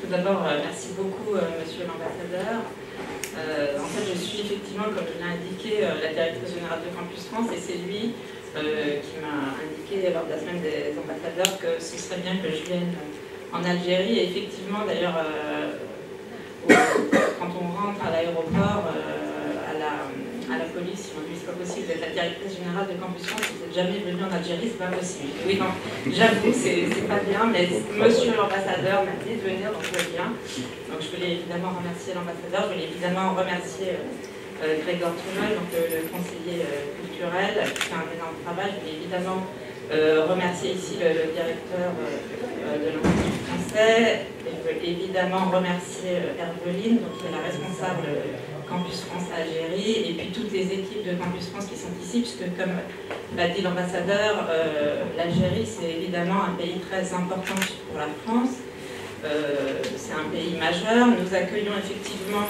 Tout d'abord, merci beaucoup, monsieur l'ambassadeur. En fait, je suis effectivement, comme je l'ai indiqué, la directrice générale de Campus France, et c'est lui qui m'a indiqué lors de la semaine des ambassadeurs que ce serait bien que je vienne en Algérie. Et effectivement, d'ailleurs, quand on rentre à l'aéroport, à la police, ils m'ont dit c'est pas possible d'être la directrice générale de Campus France, vous n'êtes jamais venu en Algérie, c'est pas possible. Oui, non, j'avoue, c'est pas bien, mais monsieur l'ambassadeur m'a dit de venir, donc je viens. Donc je voulais évidemment remercier l'ambassadeur, je voulais évidemment remercier Grégoire Tournol, donc le conseiller culturel, qui fait un énorme travail. Je voulais évidemment remercier ici le directeur de l'Institut français. Et je veux évidemment remercier Herveline, donc qui est la responsable Campus France à Algérie, et puis toutes les équipes de Campus France qui sont ici, puisque comme l'a dit l'ambassadeur, l'Algérie c'est évidemment un pays très important pour la France. C'est un pays majeur. Nous accueillons effectivement,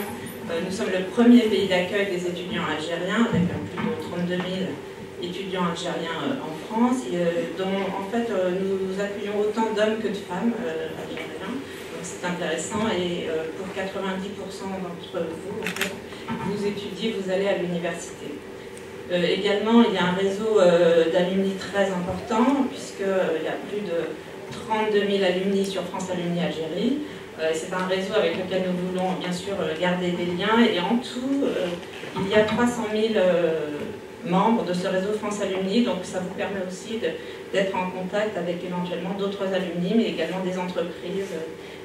nous sommes le premier pays d'accueil des étudiants algériens, avec plus de 32 000 étudiants algériens en France, dont en fait nous accueillons autant d'hommes que de femmes algériens. Donc c'est intéressant, et pour 90% d'entre vous, en fait, vous étudiez, vous allez à l'université. Également, il y a un réseau d'alumni très important, puisqu'il y a plus de 32 000 alumni sur France Alumni Algérie. C'est un réseau avec lequel nous voulons bien sûr garder des liens, et en tout, il y a 300 000 membres de ce réseau France Alumni, donc ça vous permet aussi d'être en contact avec éventuellement d'autres alumni, mais également des entreprises,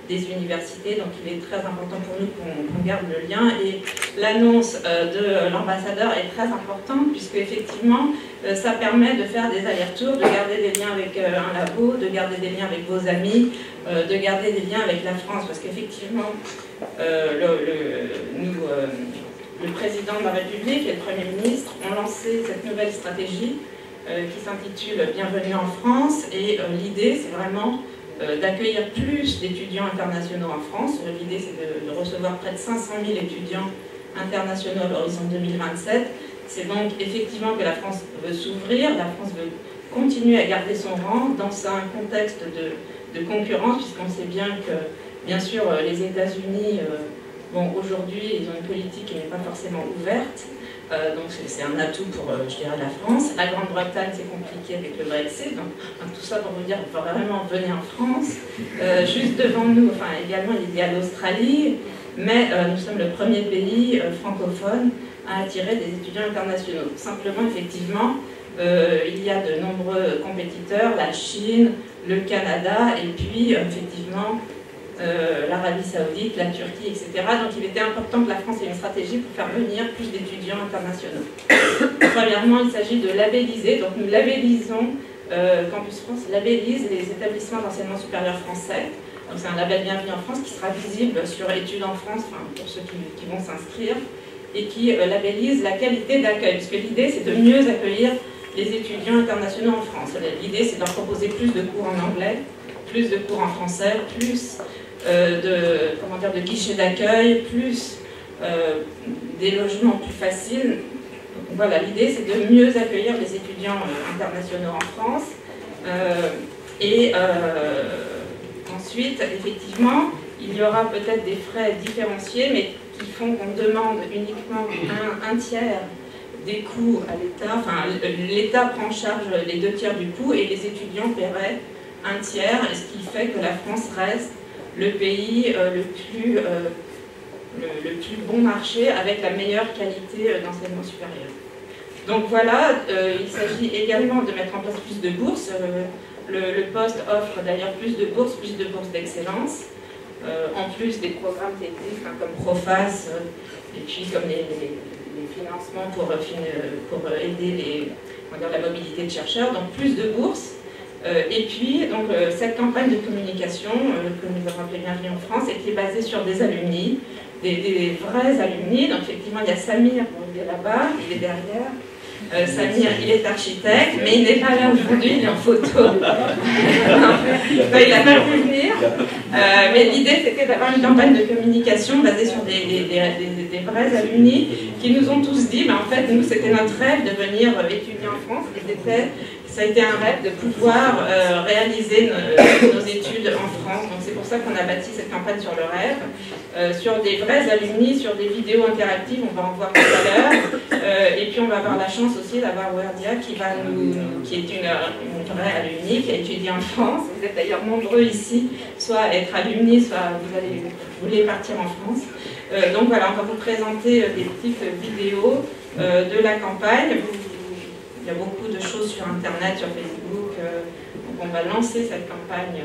des universités. Donc il est très important pour nous qu'on garde le lien, et l'annonce de l'ambassadeur est très importante, puisque effectivement ça permet de faire des allers-retours, de garder des liens avec un labo, de garder des liens avec vos amis, de garder des liens avec la France, parce qu'effectivement le président de la République et le Premier ministre ont lancé cette nouvelle stratégie qui s'intitule « Bienvenue en France », et l'idée c'est vraiment d'accueillir plus d'étudiants internationaux en France. L'idée c'est de recevoir près de 500 000 étudiants internationaux à l'horizon 2027. C'est donc effectivement que la France veut s'ouvrir, la France veut continuer à garder son rang dans un contexte de concurrence, puisqu'on sait bien que, bien sûr, les États-Unis, bon, aujourd'hui, ils ont une politique qui n'est pas forcément ouverte, donc c'est un atout pour, je dirais, la France. La Grande-Bretagne, c'est compliqué avec le Brexit, donc tout ça pour vous dire, il faut vraiment venir en France. Juste devant nous, enfin, également, il y a l'Australie, mais nous sommes le premier pays francophone à attirer des étudiants internationaux. Simplement, effectivement, il y a de nombreux compétiteurs, la Chine, le Canada, et puis, effectivement, l'Arabie Saoudite, la Turquie, etc. Donc il était important que la France ait une stratégie pour faire venir plus d'étudiants internationaux. Premièrement, il s'agit de labelliser, donc nous labellisons, Campus France labellise les établissements d'enseignement supérieur français. Donc c'est un label Bienvenue en France qui sera visible sur Études en France, enfin, pour ceux qui vont s'inscrire, et qui labellise la qualité d'accueil, puisque l'idée c'est de mieux accueillir les étudiants internationaux en France. L'idée c'est de leur proposer plus de cours en anglais, plus de cours en français, plus de guichets d'accueil, plus des logements plus faciles. Donc, voilà, l'idée c'est de mieux accueillir les étudiants internationaux en France. Ensuite, effectivement, il y aura peut-être des frais différenciés, mais qui font qu'on demande uniquement un tiers des coûts à l'État. Enfin, l'État prend en charge les 2/3 du coût, et les étudiants paieraient un tiers, ce qui fait que la France reste le pays le plus bon marché, avec la meilleure qualité d'enseignement supérieur. Donc voilà, il s'agit également de mettre en place plus de bourses. Le poste offre d'ailleurs plus de bourses d'excellence, en plus des programmes techniques comme Profas, et puis comme les financements pour aider la mobilité de chercheurs, donc plus de bourses. Et puis, donc, cette campagne de communication que nous avons appelée Bienvenue en France, et qui est basée sur des alumni, des vrais alumni. Donc effectivement, il y a Samir, il est là-bas, il est derrière. Samir, il est architecte, mais il n'est pas là aujourd'hui, il est en photo. Il n'a pas pu venir. Mais l'idée, c'était d'avoir une campagne de communication basée sur des vrais alumni qui nous ont tous dit, en fait, nous, c'était notre rêve de venir étudier en France, et Ça a été un rêve de pouvoir réaliser nos études en France. Donc c'est pour ça qu'on a bâti cette campagne sur le rêve, sur des vrais alumni, sur des vidéos interactives, on va en voir tout à l'heure. Et puis on va avoir la chance aussi d'avoir Werdia qui est une vraie alumni, qui a étudié en France. Vous êtes d'ailleurs nombreux ici, soit à être alumni, soit vous voulez partir en France. Donc voilà, on va vous présenter des petites vidéos de la campagne. Il y a beaucoup de choses sur Internet, sur Facebook. Donc on va lancer cette campagne.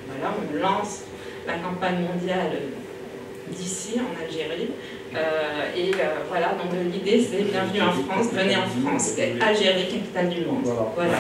Voilà, on lance la campagne mondiale d'ici, en Algérie. Voilà, donc l'idée c'est bienvenue en France, venez en France, Algérie, capitale du monde. Voilà.